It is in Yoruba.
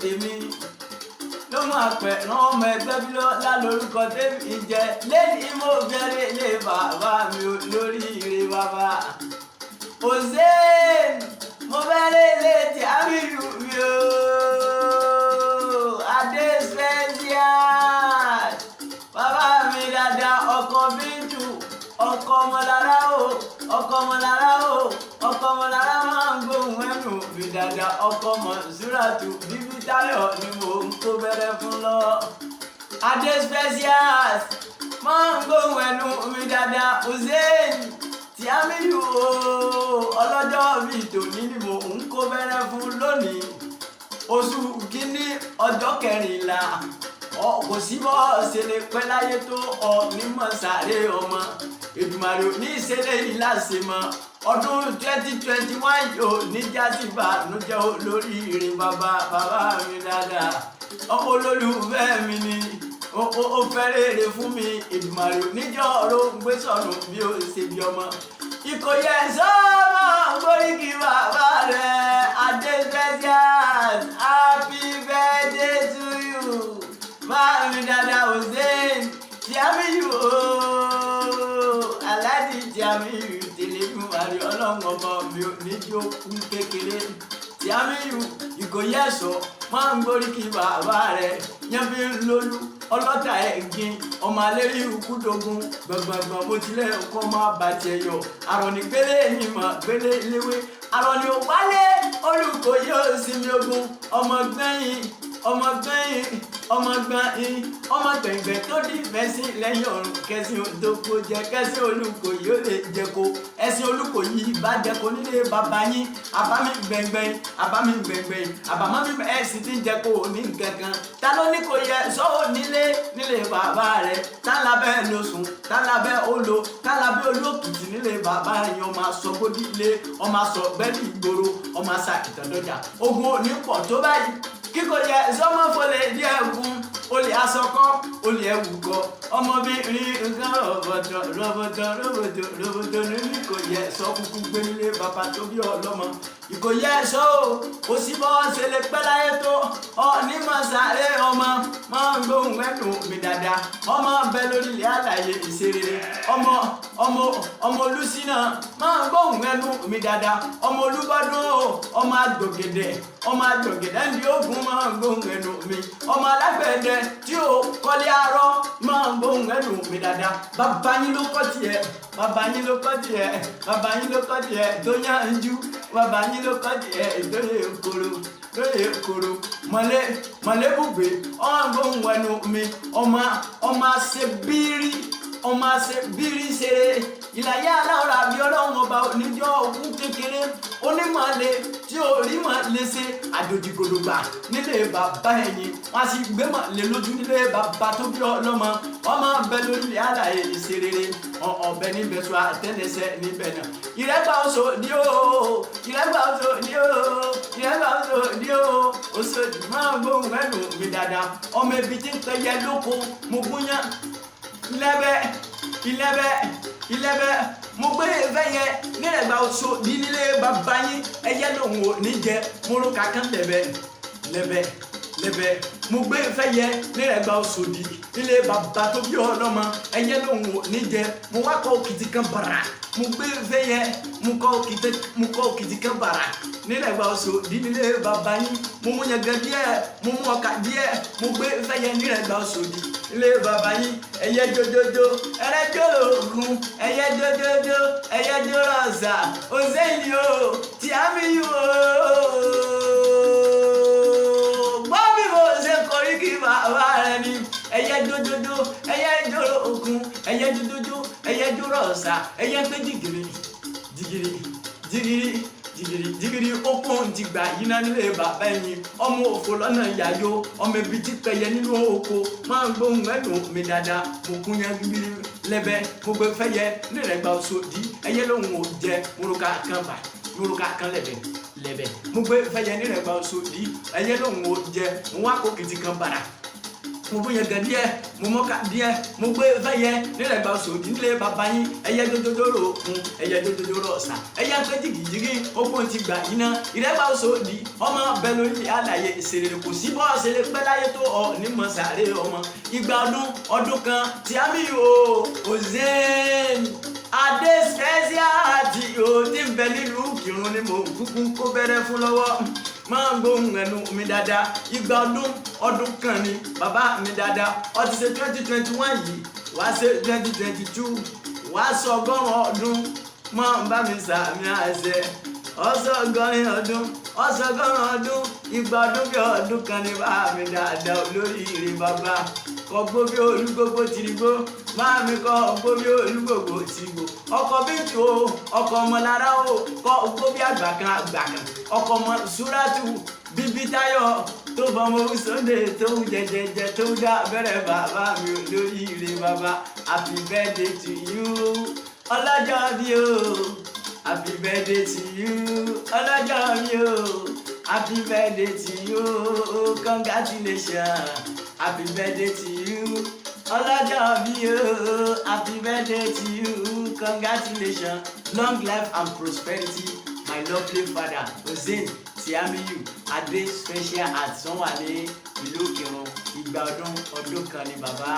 tèmi ló máa pẹ̀ rán ọmọ ẹgbẹ́ bí lọ́lá lórúkọ tèmi jẹ lẹ́yìn mo fẹ́rẹ̀ lé bàbá mi lórí ire bàbá Hussein mo fẹ́rẹ̀ lé Jamiu mi o adé special bàbá mi dáadáa ọkọ Bíntù ọkọ ọmọlára o ọkọ ọmọlára o ọkọ ọmọlára máa ń gbóhùn ẹnu mi dáadáa ọkọ Mọ̀nsúrátù bíbí Táyọ̀ ni mo ń kó bẹ̀rẹ̀ fún lọ. adé specials máa ń gbóhùn ẹnu mi dáadáa Hussein Jamiu o ọlọ́jọ́ mi tòní ni mo ń kó bẹ̀rẹ̀ fún lónìí oṣù kínní ọjọ́ kẹrìnlá kò sí bọ́ ṣe lè pẹ́ láyé tó ọ nímọ̀ sáré ọmọ Èdùmàrè ò ní ìṣẹ̀lẹ̀ yìí láṣẹ mọ́ ọdún 2021 yóò ní jásíbà ló jẹ́ olóríire bàbá mi dáadáa ọmọ olólùfẹ́ mi ni ó fẹ́ rere fún mi Èdùmàrè ò níjọ́ ọ̀rọ̀ gbé sọ̀nù bí ó ṣe bí ọmọ Ìkòyí sọ́mọ gbóríkì bàbá rẹ̀ adé special happy birthday to you máa mi dáadáa Hussein Jamiu o aláàjì Jamiu tẹlẹmú àrí ọlọ́run ọba mi ò ní jó kú kékeré Jamiu Ìkòyí ẹ̀ṣọ́ máa ń gbóríkì bàbá rẹ̀ yẹnbi lólú ọlọ́tà ẹ̀gbin ọmọ alẹ́rí ìkúdógún gbọ̀ngbọ̀ngbọ̀n mo tilẹ̀ kọ́ máa bàjẹ́ yọ àròní gbélé ìyìnbọn gbélé léwé àròní òwálé Olùkòyí òsínmi ogun ọmọ gbẹ̀yìn ọmọ gbẹ̀ngbẹ̀ tó di fẹ́sí lẹ́yìn ọ̀run kẹsìn òdòkó jẹ kẹsìn Olùkòyí ó lè jẹko ẹsìn Olùkòyí bá jẹko nílé bàbá yín àbámi gbẹ̀ngbẹ̀ àbámọ́ mi ẹ̀sìn tí ń jẹko ní nǹkankan ta ló ní kò yẹ sọ́wọ́ nílé bàbá rẹ̀ tá lábẹ́ lóṣùn tá lábẹ́ olo tá lábẹ́ olókìtì nílé bàbá yín ọmọ aṣọ gbódì ilé ọmọ aṣọ gbẹ́lì ìgboro ọmọ aṣọ àkìtàndọ́jà ogun òní pọ̀ tó báyìí kíkò yẹ sọmọfọlẹ díẹ̀ gún olè asọkọ olè ẹwù kọ ọmọbìnrin nǹkan rọbọtọ nínú kò yẹ sọ kúkú gbẹmílẹ bàbá tó bí ọlọ́mọ Ìkòyí ẹ̀ṣọ́ o sí bọ́ ṣe lè pẹ́ láyé tó ọ nímọ̀ sáré ọmọ máa ń gbóhùn ẹnu mi dáadáa ọmọ bẹ lórí ilé àlàyé ìṣeré ọmọ Olúṣínà máa ń gbóhùn ẹnu mi dáadáa ọmọ Olúbọdún o ọmọ àjọgẹ̀dẹ̀ ní ogun máa ń gbóhùn ẹnu mi ọmọ alágbẹ̀dẹ tí ó kọ́lé arọ́ máa ń gbóhùn ẹnu mi dáadáa bàbá yín ló kọ́ tiẹ̀ tó yànjú bàbá yín ló kọ́ tiẹ̀ lóye koro mọ̀lẹ́bùgbé ọ̀gbọ̀n ẹnu mi ọmọ àṣẹ bírí ṣeré ìlàyé aláwọ̀ àbí ọlọ́run ọba oníjọ́ ogún kékeré onímọ̀lẹ́ tí orí mọ̀ lè ṣe àjòjì gòdògbà nílé bàbá ẹ̀yìn wọn a sì gbé mọ̀ lé lójú nílé bàbá tó bí ọlọ́mọ ọmọ bẹ lórí àlàyé ìṣeré ọbẹ̀ níbẹ̀ sọ àtẹnẹsẹ̀ níbẹ̀ náà ìrẹ́gbà oṣù ní o oṣù máa gbóhùn ẹnu mi dáadáa ọmọ ibi tí ń pẹyẹ lóko mo gúnyán ilẹ̀bẹ̀ mo gbé ìfẹ́ yẹn nílẹ̀gbà oṣù nílé bàbá yín ẹyẹ lòun ò ní jẹ mo ro kankan lẹ̀bẹ̀ mo gbé ìfẹ́ yẹn nílẹ̀gbà oṣù nílé bàbá tó bí ọlọ́mọ ẹyẹ lòun ò ní jẹ mo wá kọ́ òkìtì kan bàrà mo gbé ìfẹ́ yẹn mo kọ́ òkìtì kan bàrà nílẹ̀gbà oṣù nílé bàbá yín mo mú yẹn gan díẹ̀ mo mú ọkà díẹ̀ mo gbé ìfẹ́ yẹn nílẹ̀gbà oṣù ilé bàbá yín ẹyẹ jojojo ẹlẹjọ lóògùn ẹyẹ jojojo ẹyẹ jọrọsà Hussein o Jamiu o gbọ́ bí mo ṣe koríki bàbá rẹ ni ẹyẹ jojojo ẹyẹ jọrọgùn ẹyẹ jojojo ẹyẹ jọrọsà ẹyẹ pé jìgìrì okun ti gbà yín náà nílé bàbá ẹ̀yìn ọmọ òfò lọ́nà ìyàyó ọmọ ibi tí pẹyẹ nínú oko máa ń gbóhùn ẹnu mi dáadáa mo kún yẹn gbígbí lẹ́bẹ̀ gbogbo fẹ́yẹ nílẹ̀gbà Òṣòdì ẹyẹ lòun ò jẹ moroka kan lẹ́bẹ̀ mo gbé fẹ́yẹ nílẹ̀gbà Òṣòdì ẹyẹ lòun ò jẹ mo wá kó kìtì kan bàrà mo bó yẹn gan díẹ̀ mo mọ́ka díẹ̀ mo gbé fẹ́yẹ nílẹ̀ gba Òṣòdì nílé bàbá yín ẹyẹ dódódóró òkun ẹyẹ dódódóró ọ̀sà ẹyẹ pé jìgìjìgì okun ti gbà yín ná ìrẹ́gbà Òṣòdì ọmọ bẹ lórí àlàyé ìṣèlérí kò sí bọ́ọ̀sì lè pẹ́ láyé tó ọ nímọ̀ sàárè ọmọ ìgbà ọdún kan tí a mi o Ozen adé special àti òtí ń bẹ nílùú Ìkìrun ni mo kúkú kó bẹ̀rẹ̀ fún lọ́wọ́ máa ń gbóhùn ẹnu mi dáadáa ìgbà ọdún kan ni bàbá mi dáadáa ó ti ṣe 2021 yìí wàá ṣe 2022 wàá sọ ọgọ́rùn-ún ọdún mọ́ bá mi sàmì àṣẹ ọ̀sọ̀gọ́rin ọdún ìgbà ọdún bí ọdún kan ni bàbá mi dáadáa olóríire bàbá kọ gbó bí olúgbogbo tìrìgbó máa mi kọ gbó bí olúgbogbo tìrìgbó ọkọ bíntù o ọkọ ọmọlára o kọ gbó bí àgbàkan ọkọ ọmọ Súrátù bíbí Táyọ̀ tó fọmọ Sunday tó jẹjẹjẹ tó dá bẹ̀rẹ̀ bàbá mi olóríire bàbá happy birthday to you ọlọ́jọ́ bí o happy birthday to you ọlọ́jọ́ bí o happy birthday to you congratulations happy birthday to you ọlọ́jọ́ bí o happy birthday to you congratulations long life and prosperity my lovely father Ozen Tìámíyù adé special at sanwó ní ìlú Ìkìrun ìgbà ọdún kan ni bàbá.